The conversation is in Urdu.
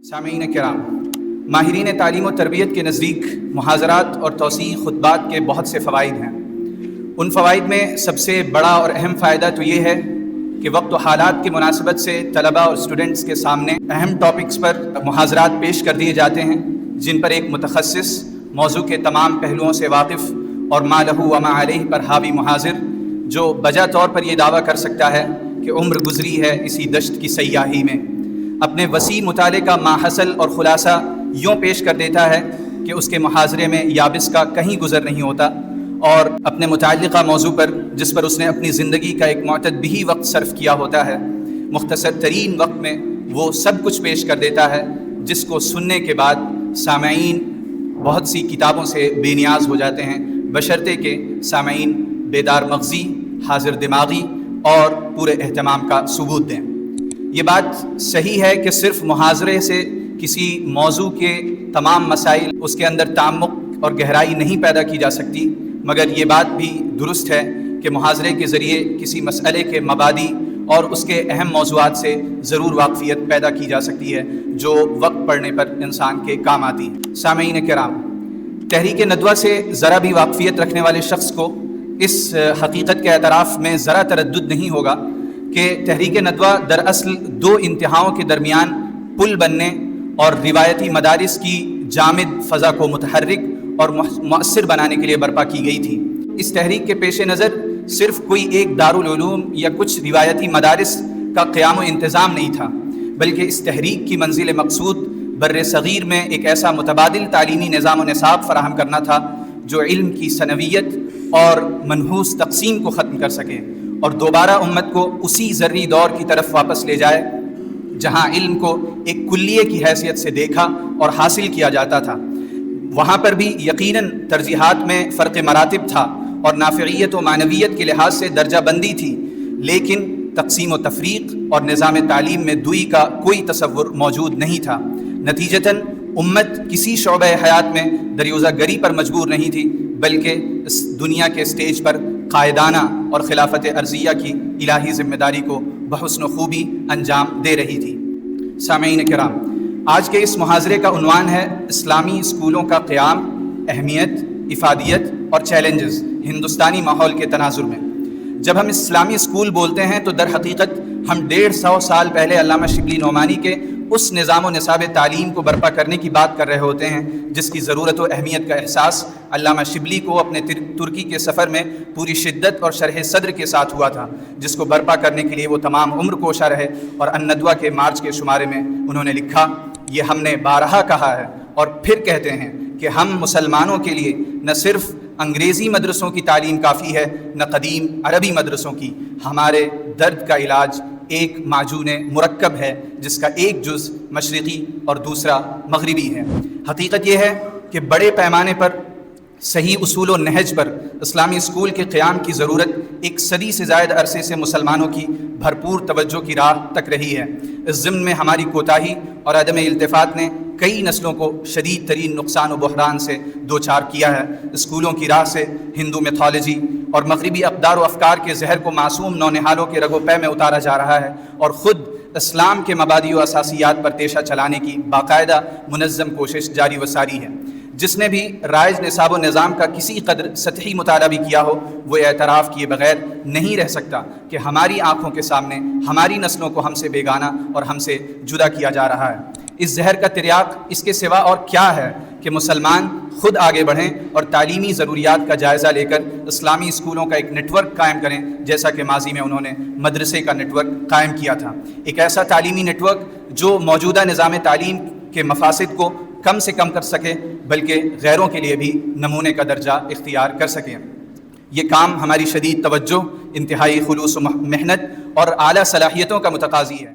سامعین کرام، ماہرین تعلیم و تربیت کے نزدیک محاضرات اور توسیع خطبات کے بہت سے فوائد ہیں۔ ان فوائد میں سب سے بڑا اور اہم فائدہ تو یہ ہے کہ وقت و حالات کی مناسبت سے طلباء اور اسٹوڈنٹس کے سامنے اہم ٹاپکس پر محاضرات پیش کر دیے جاتے ہیں، جن پر ایک متخصص موضوع کے تمام پہلوؤں سے واقف اور ما لہ و ما علیہ پر حاوی محاضر، جو بجا طور پر یہ دعویٰ کر سکتا ہے کہ عمر گزری ہے اسی دشت کی سیاحی میں، اپنے وسیع مطالعے کا ماحصل اور خلاصہ یوں پیش کر دیتا ہے کہ اس کے محاضرے میں یابس کا کہیں گزر نہیں ہوتا، اور اپنے متعلقہ موضوع پر جس پر اس نے اپنی زندگی کا ایک معتدبی وقت صرف کیا ہوتا ہے، مختصر ترین وقت میں وہ سب کچھ پیش کر دیتا ہے جس کو سننے کے بعد سامعین بہت سی کتابوں سے بے نیاز ہو جاتے ہیں، بشرطے کہ سامعین بیدار مغزی، حاضر دماغی اور پورے اہتمام کا ثبوت دیں۔ یہ بات صحیح ہے کہ صرف محاضرے سے کسی موضوع کے تمام مسائل اس کے اندر تعمق اور گہرائی نہیں پیدا کی جا سکتی، مگر یہ بات بھی درست ہے کہ محاضرے کے ذریعے کسی مسئلے کے مبادی اور اس کے اہم موضوعات سے ضرور واقفیت پیدا کی جا سکتی ہے جو وقت پڑنے پر انسان کے کام آتی ہے۔ سامعین کرام، تحریک ندوہ سے ذرا بھی واقفیت رکھنے والے شخص کو اس حقیقت کے اعتراف میں ذرا تردد نہیں ہوگا کہ تحریک ندوہ دراصل دو انتہاؤں کے درمیان پل بننے اور روایتی مدارس کی جامد فضا کو متحرک اور مؤثر بنانے کے لیے برپا کی گئی تھی۔ اس تحریک کے پیش نظر صرف کوئی ایک دارالعلوم یا کچھ روایتی مدارس کا قیام و انتظام نہیں تھا، بلکہ اس تحریک کی منزل مقصود بر صغیر میں ایک ایسا متبادل تعلیمی نظام و نصاب فراہم کرنا تھا جو علم کی ثانویت اور منحوس تقسیم کو ختم کر سکے اور دوبارہ امت کو اسی زرعی دور کی طرف واپس لے جائے جہاں علم کو ایک کلیے کی حیثیت سے دیکھا اور حاصل کیا جاتا تھا۔ وہاں پر بھی یقیناً ترجیحات میں فرق مراتب تھا اور نافعیت و معنویت کے لحاظ سے درجہ بندی تھی، لیکن تقسیم و تفریق اور نظام تعلیم میں دوئی کا کوئی تصور موجود نہیں تھا۔ نتیجتاً امت کسی شعبہ حیات میں دریوزہ گری پر مجبور نہیں تھی، بلکہ اس دنیا کے اسٹیج پر قائدانہ اور خلافت عرضیہ کی الہی ذمہ داری کو بحسن و خوبی انجام دے رہی تھی۔ سامعین کرام، آج کے اس محاضرے کا عنوان ہے اسلامی اسکولوں کا قیام، اہمیت، افادیت اور چیلنجز ہندوستانی ماحول کے تناظر میں۔ جب ہم اسلامی اسکول بولتے ہیں تو در حقیقت ہم 150 سال پہلے علامہ شبلی نعمانی کے اس نظام و نصاب تعلیم کو برپا کرنے کی بات کر رہے ہوتے ہیں جس کی ضرورت و اہمیت کا احساس علامہ شبلی کو اپنے ترکی کے سفر میں پوری شدت اور شرح صدر کے ساتھ ہوا تھا، جس کو برپا کرنے کے لیے وہ تمام عمر کوشاں رہے، اور الندوہ کے مارچ کے شمارے میں انہوں نے لکھا، یہ ہم نے بارہا کہا ہے اور پھر کہتے ہیں کہ ہم مسلمانوں کے لیے نہ صرف انگریزی مدرسوں کی تعلیم کافی ہے، نہ قدیم عربی مدرسوں کی، ہمارے درد کا علاج ایک معجون مرکب ہے جس کا ایک جز مشرقی اور دوسرا مغربی ہے۔ حقیقت یہ ہے کہ بڑے پیمانے پر صحیح اصول و نہج پر اسلامی اسکول کے قیام کی ضرورت ایک صدی سے زائد عرصے سے مسلمانوں کی بھرپور توجہ کی راہ تک رہی ہے۔ اس ضمن میں ہماری کوتاہی اور عدم التفات نے کئی نسلوں کو شدید ترین نقصان و بحران سے دوچار کیا ہے۔ اسکولوں کی راہ سے ہندو میتھالوجی اور مغربی اقدار و افکار کے زہر کو معصوم نونہالوں کے رگ و پے میں اتارا جا رہا ہے، اور خود اسلام کے مبادی و اساسیات پر تیشہ چلانے کی باقاعدہ منظم کوشش جاری و ساری ہے۔ جس نے بھی رائج نصاب و نظام کا کسی قدر سطحی مطالعہ بھی کیا ہو، وہ اعتراف کیے بغیر نہیں رہ سکتا کہ ہماری آنکھوں کے سامنے ہماری نسلوں کو ہم سے بیگانہ اور ہم سے جدا کیا جا رہا ہے۔ اس زہر کا تریاق اس کے سوا اور کیا ہے کہ مسلمان خود آگے بڑھیں اور تعلیمی ضروریات کا جائزہ لے کر اسلامی اسکولوں کا ایک نیٹ ورک قائم کریں، جیسا کہ ماضی میں انہوں نے مدرسے کا نیٹ ورک قائم کیا تھا۔ ایک ایسا تعلیمی نیٹ ورک جو موجودہ نظام تعلیم کے مفاسد کو کم سے کم کر سکے، بلکہ غیروں کے لیے بھی نمونے کا درجہ اختیار کر سکیں۔ یہ کام ہماری شدید توجہ، انتہائی خلوص و محنت اور اعلیٰ صلاحیتوں کا متقاضی ہے۔